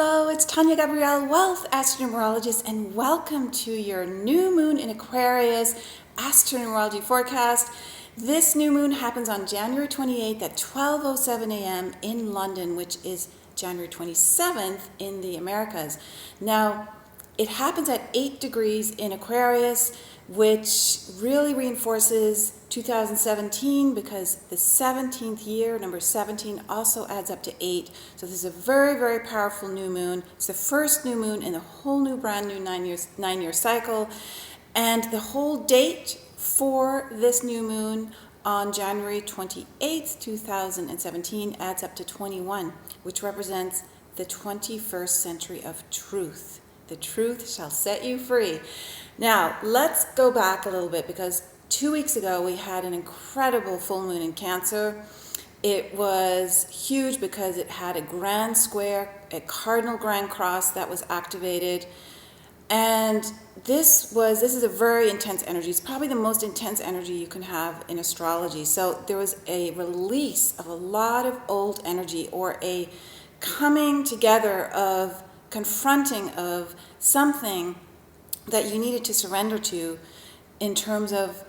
Hello, it's Tania Gabrielle, Wealth Astrology Numerologist, and welcome to your new moon in Aquarius Astrology Numerology forecast. This new moon happens on January 28th at 12:07 a.m. in London, which is January 27th in the Americas. Now, it happens at 8 degrees in Aquarius, which really reinforces 2017 because the 17th year, number 17, also adds up to 8. So this is a very, very powerful new moon. It's the first new moon in the whole new, brand new 9-year cycle. And the whole date for this new moon on January 28th, 2017 adds up to 21, which represents the 21st century of truth. The truth shall set you free. Now, let's go back a little bit because 2 weeks ago we had an incredible full moon in Cancer. It was huge because it had a grand square, a cardinal grand cross that was activated. And this is a very intense energy. It's probably the most intense energy you can have in astrology. So there was a release of a lot of old energy, or a coming together of confronting of something that you needed to surrender to in terms of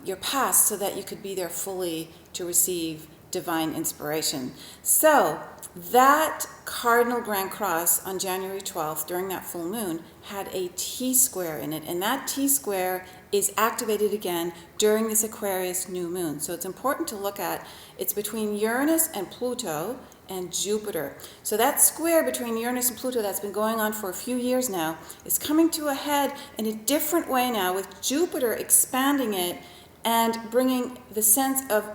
your past, so that you could be there fully to receive divine inspiration. So that cardinal grand cross on January 12th during that full moon had a T-square in it, and that T-square is activated again during this Aquarius new moon. So it's important to look at, it's between Uranus and Pluto and Jupiter. So that square between Uranus and Pluto that's been going on for a few years now is coming to a head in a different way now, with Jupiter expanding it and bringing the sense of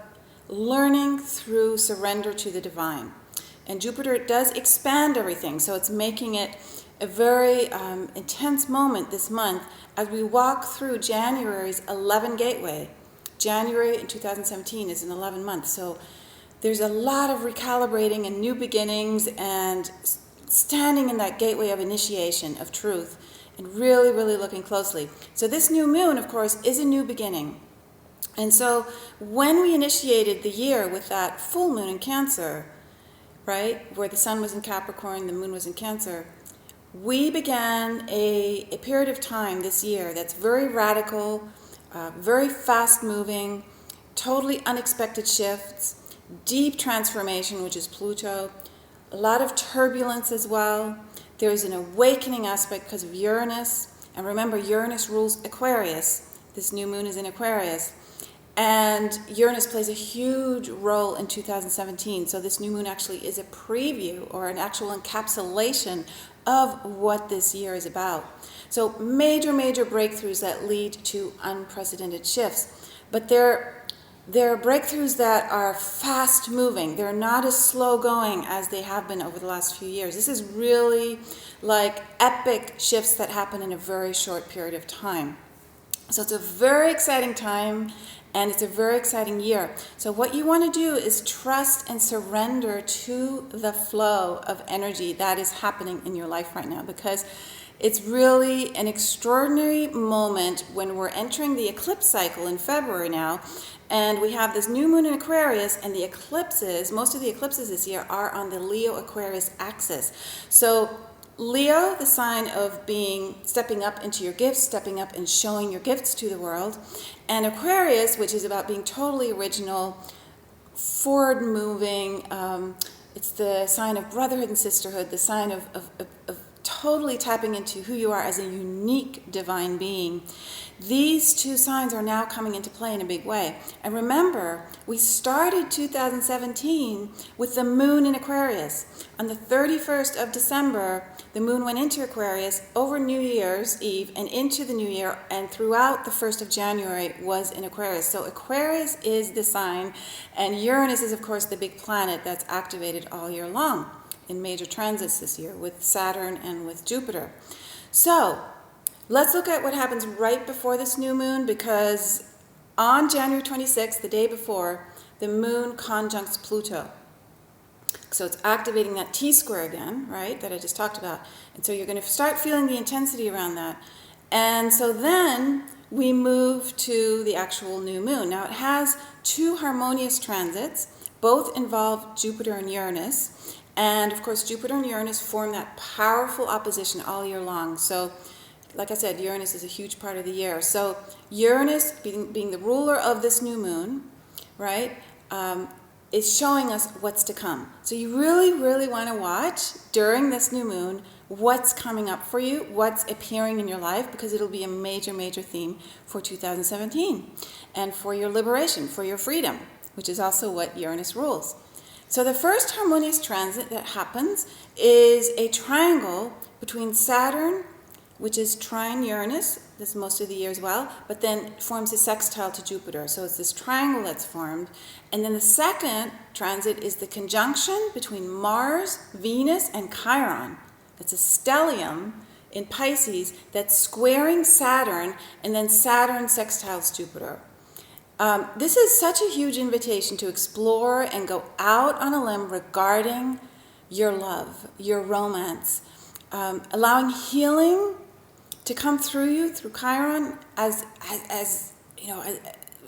learning through surrender to the divine. And Jupiter does expand everything, so it's making it a very intense moment this month as we walk through January's 11 gateway. January in 2017 is an 11 month, so there's a lot of recalibrating and new beginnings and standing in that gateway of initiation, of truth, and really, really looking closely. So this new moon, of course, is a new beginning. And so when we initiated the year with that full moon in Cancer, right, where the sun was in Capricorn, the moon was in Cancer, we began a period of time this year that's very radical, very fast-moving, totally unexpected shifts, deep transformation, which is Pluto, a lot of turbulence as well. There's an awakening aspect because of Uranus. And remember, Uranus rules Aquarius. This new moon is in Aquarius. And Uranus plays a huge role in 2017. So this new moon actually is a preview, or an actual encapsulation of what this year is about. So major, major breakthroughs that lead to unprecedented shifts. But they're breakthroughs that are fast moving. They're not as slow going as they have been over the last few years. This is really like epic shifts that happen in a very short period of time. So it's a very exciting time, and it's a very exciting year. So what you want to do is trust and surrender to the flow of energy that is happening in your life right now, because it's really an extraordinary moment when we're entering the eclipse cycle in February now, and we have this new moon in Aquarius, and the eclipses, most of the eclipses this year are on the Leo-Aquarius axis. So Leo, the sign of stepping up into your gifts, stepping up and showing your gifts to the world, and Aquarius, which is about being totally original, forward-moving. It's the sign of brotherhood and sisterhood, the sign of totally tapping into who you are as a unique divine being. These two signs are now coming into play in a big way. And remember, we started 2017 with the moon in Aquarius. On the 31st of December, the moon went into Aquarius over New Year's Eve and into the new year, and throughout the 1st of January was in Aquarius. So Aquarius is the sign, and Uranus is, of course, the big planet that's activated all year long in major transits this year with Saturn and with Jupiter. So let's look at what happens right before this new moon, because on January 26th, the day before, the moon conjuncts Pluto. So it's activating that T-square again, right, that I just talked about. And so you're going to start feeling the intensity around that. And so then we move to the actual new moon. Now it has two harmonious transits. Both involve Jupiter and Uranus. And of course, Jupiter and Uranus form that powerful opposition all year long. So, like I said, Uranus is a huge part of the year. So Uranus, being the ruler of this new moon, right, is showing us what's to come. So you really, really want to watch during this new moon what's coming up for you, what's appearing in your life, because it'll be a major, major theme for 2017 and for your liberation, for your freedom, which is also what Uranus rules. So the first harmonious transit that happens is a triangle between Saturn, which is trine Uranus, this is most of the year as well, but then forms a sextile to Jupiter. So it's this triangle that's formed. And then the second transit is the conjunction between Mars, Venus, and Chiron. It's a stellium in Pisces that's squaring Saturn, and then Saturn sextiles Jupiter. This is such a huge invitation to explore and go out on a limb regarding your love, your romance, allowing healing to come through you, through Chiron, as you know,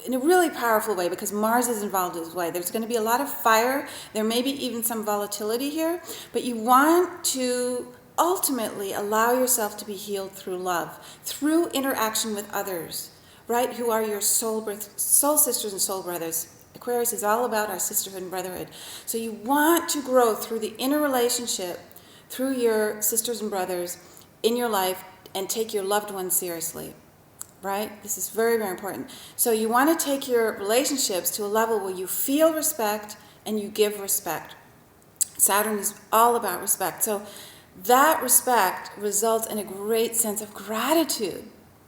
in a really powerful way, because Mars is involved as well. There's going to be a lot of fire. There may be even some volatility here, but you want to ultimately allow yourself to be healed through love, through interaction with others, right, who are your soul sisters and soul brothers. Aquarius is all about our sisterhood and brotherhood. So you want to grow through the inner relationship, through your sisters and brothers in your life, and take your loved ones seriously, right? This is very, very important. So you want to take your relationships to a level where you feel respect and you give respect. Saturn is all about respect. So that respect results in a great sense of gratitude,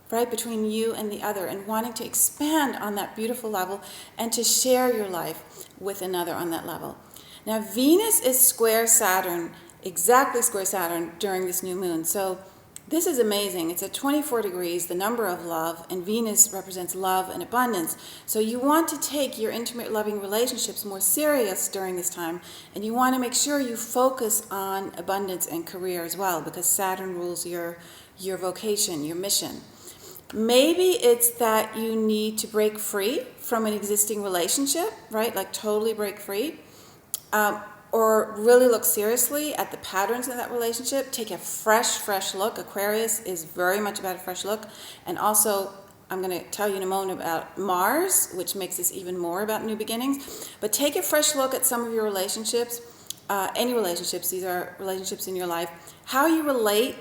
right, between you and the other, and wanting to expand on that beautiful level and to share your life with another on that level. Now, Venus is square Saturn, exactly square Saturn during this new moon. So this is amazing. It's at 24 degrees, the number of love, and Venus represents love and abundance. So you want to take your intimate, loving relationships more serious during this time, and you want to make sure you focus on abundance and career as well, because Saturn rules your vocation, your mission. Maybe it's that you need to break free from an existing relationship, right? Like totally break free. Or really look seriously at the patterns of that relationship. Take a fresh look. Aquarius is very much about a fresh look. And also, I'm going to tell you in a moment about Mars, which makes this even more about new beginnings. But take a fresh look at some of your relationships, any relationships. These are relationships in your life. How you relate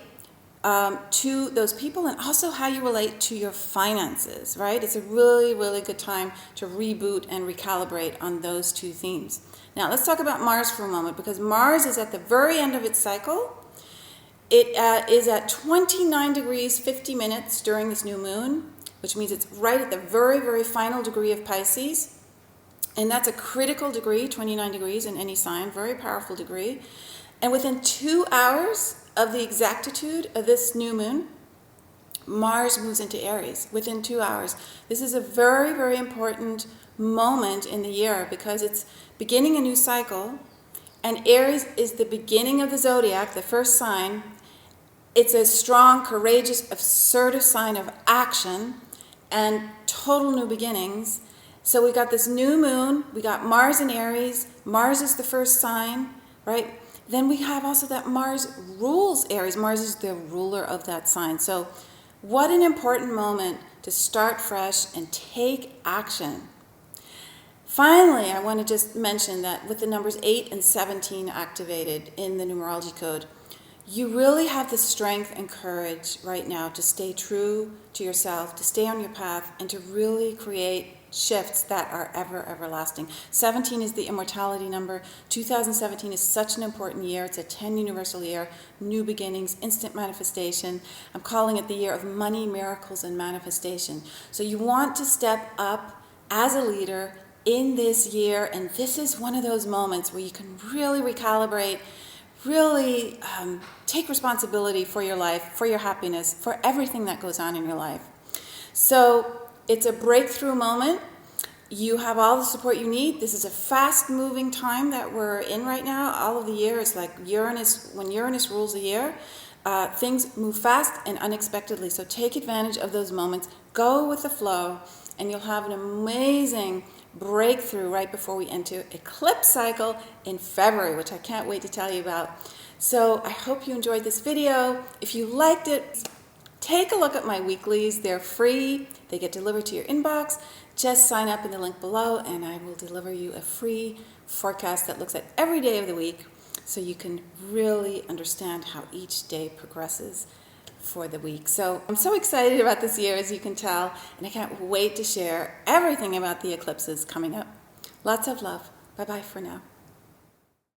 to those people, and also how you relate to your finances, right? It's a really, really good time to reboot and recalibrate on those two themes. Now, let's talk about Mars for a moment, because Mars is at the very end of its cycle. It is at 29 degrees 50 minutes during this new moon, which means it's right at the very, very final degree of Pisces. And that's a critical degree, 29 degrees in any sign, very powerful degree. And within 2 hours of the exactitude of this new moon, Mars moves into Aries within 2 hours. This is a very, very important moment in the year, because it's beginning a new cycle, and Aries is the beginning of the zodiac, the first sign. It's a strong, courageous, assertive sign of action and total new beginnings. So we got this new moon, we got Mars in Aries. Mars is the first sign, right? Then we have also that Mars rules Aries. Mars is the ruler of that sign. So what an important moment to start fresh and take action. Finally, I want to just mention that with the numbers 8 and 17 activated in the numerology code, you really have the strength and courage right now to stay true to yourself, to stay on your path, and to really create shifts that are everlasting. 17 is the immortality number. 2017 is such an important year. It's a 10 universal year, new beginnings, instant manifestation. I'm calling it the year of money, miracles, and manifestation. So you want to step up as a leader in this year, and this is one of those moments where you can really recalibrate, really take responsibility for your life, for your happiness, for everything that goes on in your life. So it's a breakthrough moment. You have all the support you need. This is a fast-moving time that we're in right now. All of the year is like Uranus. When Uranus rules the year, things move fast and unexpectedly. So take advantage of those moments. Go with the flow and you'll have an amazing breakthrough right before we enter eclipse cycle in February, which I can't wait to tell you about. So I hope you enjoyed this video. If you liked it, take a look at my weeklies. They're free. They get delivered to your inbox. Just sign up in the link below and I will deliver you a free forecast that looks at every day of the week so you can really understand how each day progresses for the week. So I'm so excited about this year, as you can tell, and I can't wait to share everything about the eclipses coming up. Lots of love. Bye-bye for now.